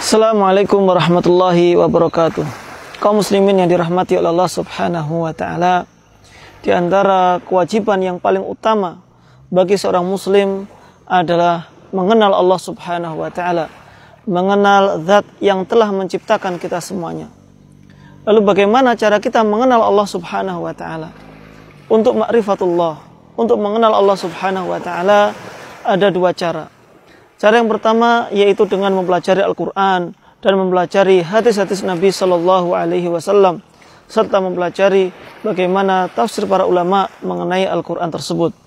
Assalamualaikum warahmatullahi wabarakatuh. Kaum muslimin yang dirahmati oleh Allah Subhanahu wa taala, di antara kewajiban yang paling utama bagi seorang muslim adalah mengenal Allah Subhanahu wa taala, mengenal zat yang telah menciptakan kita semuanya. Lalu bagaimana cara kita mengenal Allah Subhanahu wa taala? Untuk ma'rifatullah, untuk mengenal Allah Subhanahu wa taala ada dua cara. Cara yang pertama yaitu dengan mempelajari Al-Quran dan mempelajari hadis-hadis Nabi Sallallahu Alaihi Wasallam serta mempelajari bagaimana tafsir para ulama mengenai Al-Quran tersebut.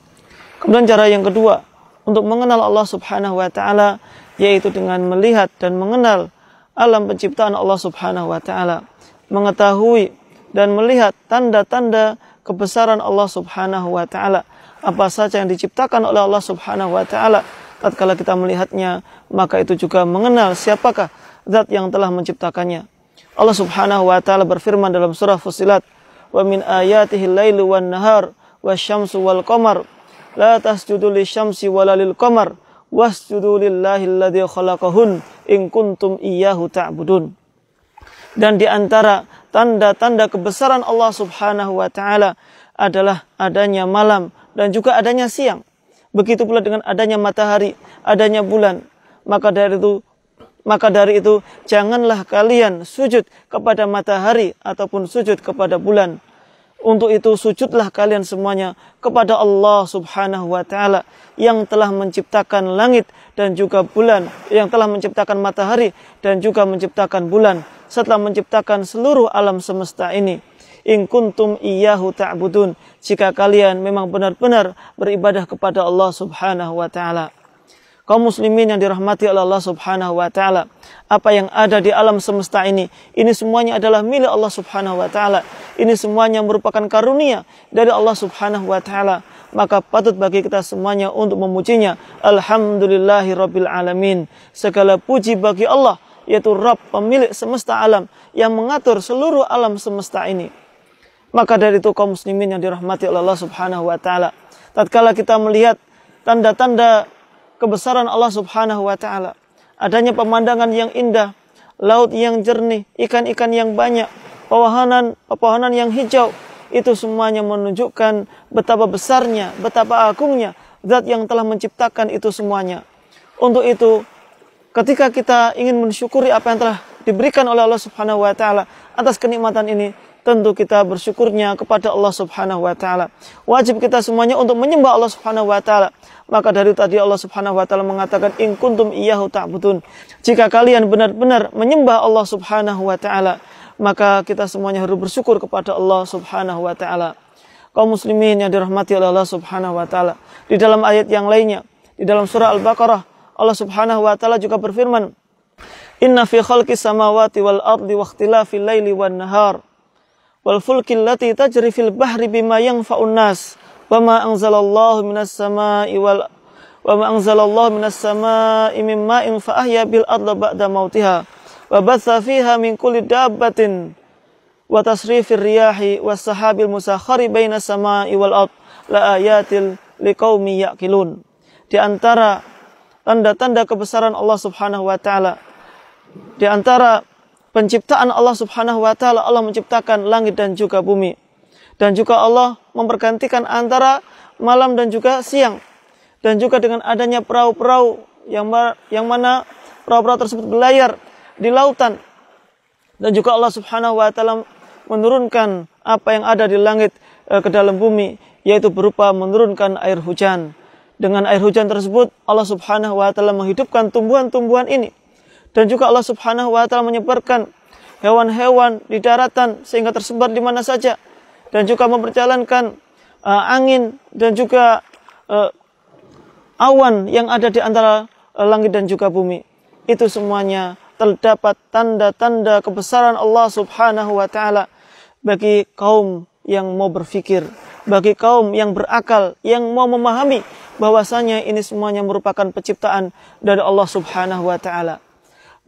Kemudian cara yang kedua untuk mengenal Allah Subhanahu Wa Taala yaitu dengan melihat dan mengenal alam penciptaan Allah Subhanahu Wa Taala, mengetahui dan melihat tanda-tanda kebesaran Allah Subhanahu Wa Taala, apa saja yang diciptakan oleh Allah Subhanahu Wa Taala. Tatkala kita melihatnya, maka itu juga mengenal siapakah zat yang telah menciptakannya. Allah Subhanahu wa taala berfirman dalam surah Fussilat, "Wa min ayatihi al-lailu wan nahar wasyamsu wal qamar la tasjudu lisyamsi wala lil qamar wasjudu lillahi alladzi khalaqahun in kuntum iyyahu ta'budun." Dan di antara tanda-tanda kebesaran Allah Subhanahu wa taala adalah adanya malam dan juga adanya siang. Begitu pula dengan adanya matahari, adanya bulan. Maka dari itu janganlah kalian sujud kepada matahari ataupun sujud kepada bulan. Untuk itu sujudlah kalian semuanya kepada Allah Subhanahu wa taala yang telah menciptakan langit dan juga bulan, yang telah menciptakan matahari dan juga menciptakan bulan, setelah menciptakan seluruh alam semesta ini. In kuntum iyyahu ta'budun, jika kalian memang benar-benar beribadah kepada Allah Subhanahu wa taala. Kaum muslimin yang dirahmati oleh Allah Subhanahu wa taala, apa yang ada di alam semesta ini semuanya adalah milik Allah Subhanahu wa taala. Ini semuanya merupakan karunia dari Allah Subhanahu wa taala. Maka patut bagi kita semuanya untuk memujinya. Alhamdulillahirabbil alamin. Segala puji bagi Allah, yaitu Rabb, pemilik semesta alam yang mengatur seluruh alam semesta ini. Maka dari itu kaum muslimin yang dirahmati oleh Allah Subhanahu wa taala, tatkala kita melihat tanda-tanda kebesaran Allah Subhanahu wa taala, adanya pemandangan yang indah, laut yang jernih, ikan-ikan yang banyak, pepohonan yang hijau, itu semuanya menunjukkan betapa besarnya, betapa agungnya zat yang telah menciptakan itu semuanya. Untuk itu, ketika kita ingin mensyukuri apa yang telah diberikan oleh Allah Subhanahu wa taala atas kenikmatan ini, tentu kita bersyukurnya kepada Allah Subhanahu wa taala. Wajib kita semuanya untuk menyembah Allah Subhanahu wa taala. Maka dari tadi Allah Subhanahu wa taala mengatakan in kuntum iyyahu ta'budun. Jika kalian benar-benar menyembah Allah Subhanahu wa taala, maka kita semuanya harus bersyukur kepada Allah Subhanahu wa taala. Kaum muslimin yang dirahmati oleh Allah Subhanahu wa taala, di dalam ayat yang lainnya, di dalam surah Al-Baqarah, Allah Subhanahu wa taala juga berfirman, "Inna fi khalqis samawati wal ardi wa ikhtilafil laili wan nahar wal fulki allati tajri fil bahri bima yanfa'un nas wa ma anzalallahu minas samaa'i min ma'in fa ahya bil ardi ba'da mautiha wa batha fiha min kulli dabbatin wa tasrifir riyahi was sahabil musakhkhari bainas samaa'i wal ard la ayatil liqaumin yaqilun." Di antara tanda-tanda kebesaran Allah Subhanahu wa taala, di antara penciptaan Allah Subhanahu wa taala, Allah menciptakan langit dan juga bumi. Dan juga Allah mempergantikan antara malam dan juga siang. Dan juga dengan adanya perahu-perahu yang mana perahu-perahu tersebut berlayar di lautan. Dan juga Allah Subhanahu wa taala menurunkan apa yang ada di langit ke dalam bumi, yaitu berupa menurunkan air hujan. Dengan air hujan tersebut Allah Subhanahu wa taala menghidupkan tumbuhan-tumbuhan ini. Dan juga Allah Subhanahu wa taala menyebarkan hewan-hewan di daratan sehingga tersebar di mana saja. Dan juga memperjalankan angin dan juga awan yang ada di antara langit dan juga bumi. Itu semuanya terdapat tanda-tanda kebesaran Allah Subhanahu wa taala bagi kaum yang mau berfikir, bagi kaum yang berakal, yang mau memahami bahwasanya ini semuanya merupakan penciptaan dari Allah Subhanahu wa taala.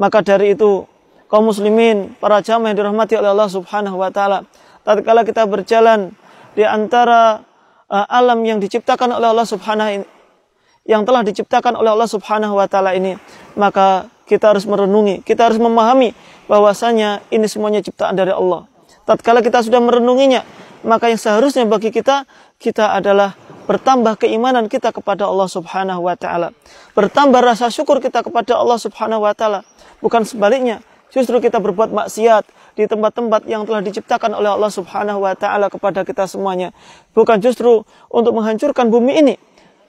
Maka dari itu, kaum muslimin, para jamaah yang dirahmati oleh Allah Subhanahu wa taala, tatkala kita berjalan di antara alam yang diciptakan oleh Allah Subhanahu yang telah diciptakan oleh Allah Subhanahu wa taala ini, maka kita harus merenungi, kita harus memahami bahwasanya ini semuanya ciptaan dari Allah. Tatkala kita sudah merenunginya, maka yang seharusnya bagi kita adalah bertambah keimanan kita kepada Allah Subhanahu wa taala. Bertambah rasa syukur kita kepada Allah Subhanahu wa taala. Bukan sebaliknya, justru kita berbuat maksiat di tempat-tempat yang telah diciptakan oleh Allah Subhanahu wa taala kepada kita semuanya. Bukan justru untuk menghancurkan bumi ini.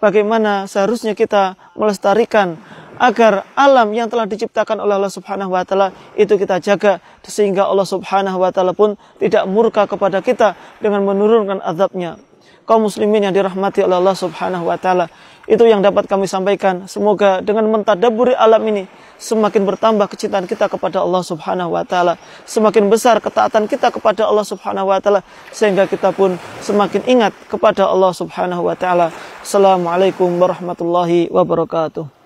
Bagaimana seharusnya kita melestarikan agar alam yang telah diciptakan oleh Allah Subhanahu wa taala itu kita jaga sehingga Allah Subhanahu wa taala pun tidak murka kepada kita dengan menurunkan azabnya. Kaum muslimin yang dirahmati oleh Allah Subhanahu wa taala, itu yang dapat kami sampaikan. Semoga dengan mentadabburi alam ini semakin bertambah kecintaan kita kepada Allah Subhanahu wa taala, semakin besar ketaatan kita kepada Allah Subhanahu wa taala, sehingga kita pun semakin ingat kepada Allah Subhanahu wa taala. Assalamualaikum warahmatullahi wabarakatuh.